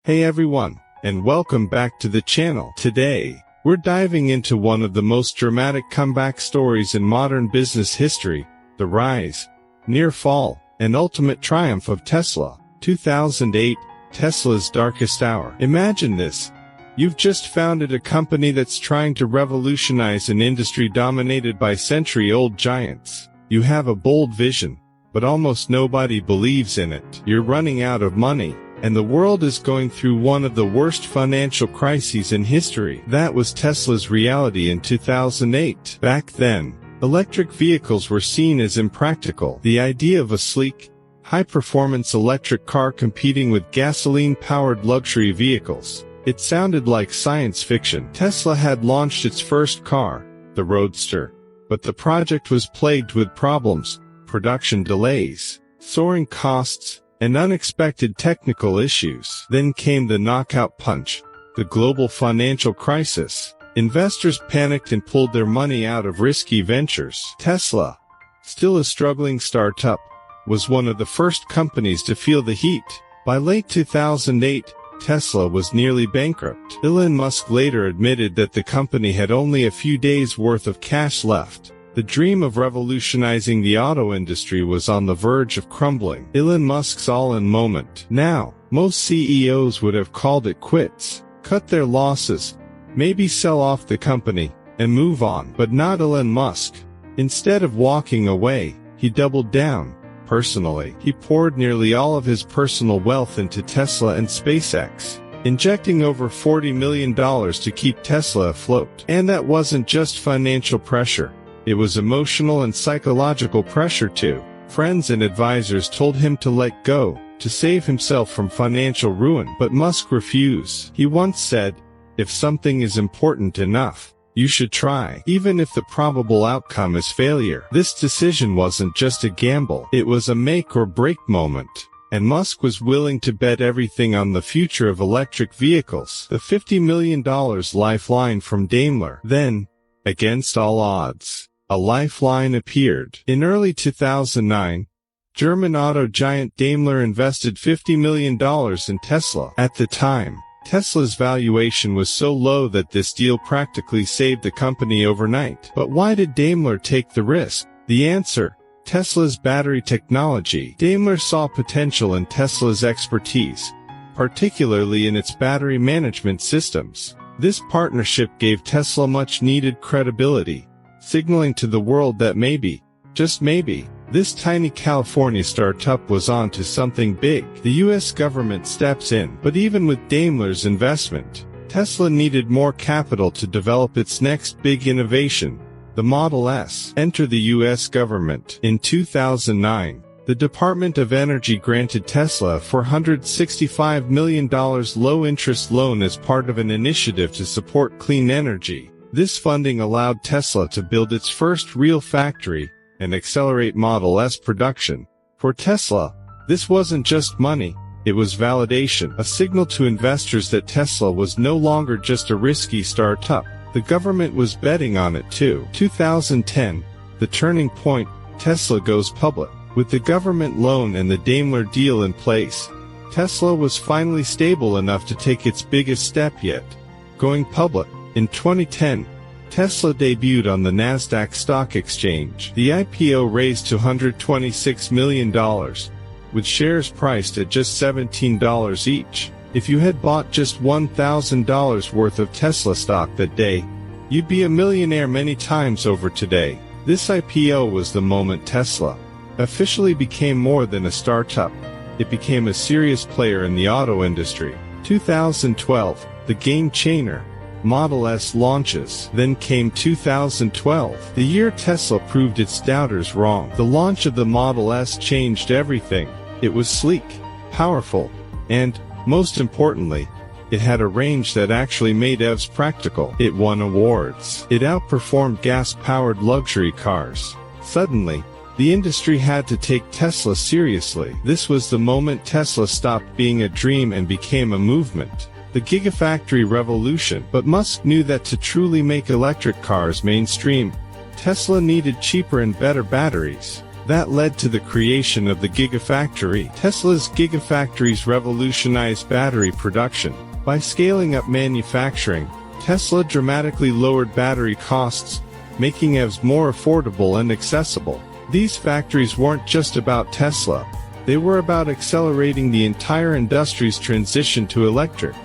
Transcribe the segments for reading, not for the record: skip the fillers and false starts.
Hey everyone, and welcome back to the channel. Today, we're diving into one of the most dramatic comeback stories in modern business history, the rise, near fall, and ultimate triumph of Tesla. 2008, Tesla's darkest hour. Imagine this. You've just founded a company that's trying to revolutionize an industry dominated by century-old giants. You have a bold vision, but almost nobody believes in it. You're running out of money, and the world is going through one of the worst financial crises in history. That was Tesla's reality in 2008. Back then, electric vehicles were seen as impractical. The idea of a sleek, high-performance electric car competing with gasoline-powered luxury vehicles. It sounded like science fiction. Tesla had launched its first car, the Roadster, but the project was plagued with problems, production delays, soaring costs, and unexpected technical issues. Then came the knockout punch, the global financial crisis. Investors panicked and pulled their money out of risky ventures. Tesla, still a struggling startup, was one of the first companies to feel the heat. By late 2008, Tesla was nearly bankrupt. Elon Musk later admitted that the company had only a few days' worth of cash left. The dream of revolutionizing the auto industry was on the verge of crumbling. Elon Musk's all-in moment. Now, most CEOs would have called it quits, cut their losses, maybe sell off the company, and move on. But not Elon Musk. Instead of walking away, he doubled down. Personally, he poured nearly all of his personal wealth into Tesla and SpaceX, injecting over $40 million to keep Tesla afloat. And that wasn't just financial pressure. It was emotional and psychological pressure too. Friends and advisors told him to let go, to save himself from financial ruin. But Musk refused. He once said, "If something is important enough, you should try, even if the probable outcome is failure." This decision wasn't just a gamble. It was a make or break moment. And Musk was willing to bet everything on the future of electric vehicles. The $50 million lifeline from Daimler. Then, against all odds, a lifeline appeared. In early 2009, German auto giant Daimler invested $50 million in Tesla. At the time, Tesla's valuation was so low that this deal practically saved the company overnight. But why did Daimler take the risk? The answer: Tesla's battery technology. Daimler saw potential in Tesla's expertise, particularly in its battery management systems. This partnership gave Tesla much-needed credibility, signaling to the world that maybe, just maybe, this tiny California startup was on to something big. The US government steps in. But even with Daimler's investment, Tesla needed more capital to develop its next big innovation, the Model S. Enter the US government. In 2009, the Department of Energy granted Tesla a $465 million low-interest loan as part of an initiative to support clean energy. This funding allowed Tesla to build its first real factory and accelerate Model S production. For Tesla, this wasn't just money, it was validation, a signal to investors that Tesla was no longer just a risky startup. The government was betting on it too. 2010, the turning point, Tesla goes public. With the government loan and the Daimler deal in place, Tesla was finally stable enough to take its biggest step yet, going public. In 2010, Tesla debuted on the Nasdaq Stock Exchange. The IPO raised $226 million, with shares priced at just $17 each. If you had bought just $1,000 worth of Tesla stock that day, you'd be a millionaire many times over today. This IPO was the moment Tesla officially became more than a startup. It became a serious player in the auto industry. 2012, the game changer. Model S launches. Then came 2012, the year Tesla proved its doubters wrong. The launch of the Model S changed everything. It was sleek, powerful, and, most importantly, it had a range that actually made EVs practical. It won awards. It outperformed gas-powered luxury cars. Suddenly, the industry had to take Tesla seriously. This was the moment Tesla stopped being a dream and became a movement. The Gigafactory revolution. But Musk knew that to truly make electric cars mainstream, Tesla needed cheaper and better batteries. That led to the creation of the Gigafactory. Tesla's Gigafactories revolutionized battery production. By scaling up manufacturing, Tesla dramatically lowered battery costs, making EVs more affordable and accessible. These factories weren't just about Tesla. They were about accelerating the entire industry's transition to electric.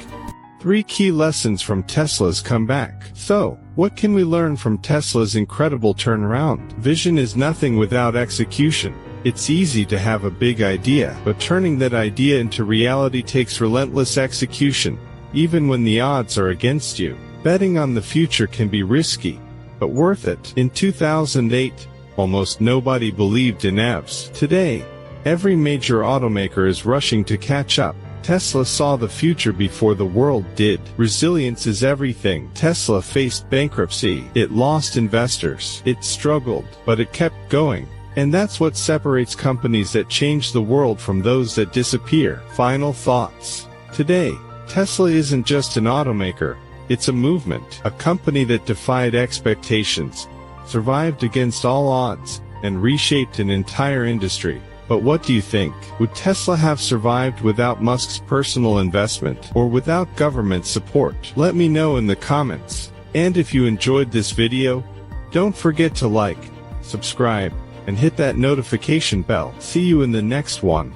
3 key lessons from Tesla's comeback. So, what can we learn from Tesla's incredible turnaround? Vision is nothing without execution. It's easy to have a big idea, but turning that idea into reality takes relentless execution, even when the odds are against you. Betting on the future can be risky, but worth it. In 2008, almost nobody believed in EVs. Today, every major automaker is rushing to catch up. Tesla saw the future before the world did. Resilience is everything. Tesla faced bankruptcy. It lost investors. It struggled, but it kept going. And that's what separates companies that change the world from those that disappear. Final thoughts. Today, Tesla isn't just an automaker. It's a movement. A company that defied expectations, survived against all odds, and reshaped an entire industry. But what do you think? Would Tesla have survived without Musk's personal investment, or without government support? Let me know in the comments. And if you enjoyed this video, don't forget to like, subscribe, and hit that notification bell. See you in the next one.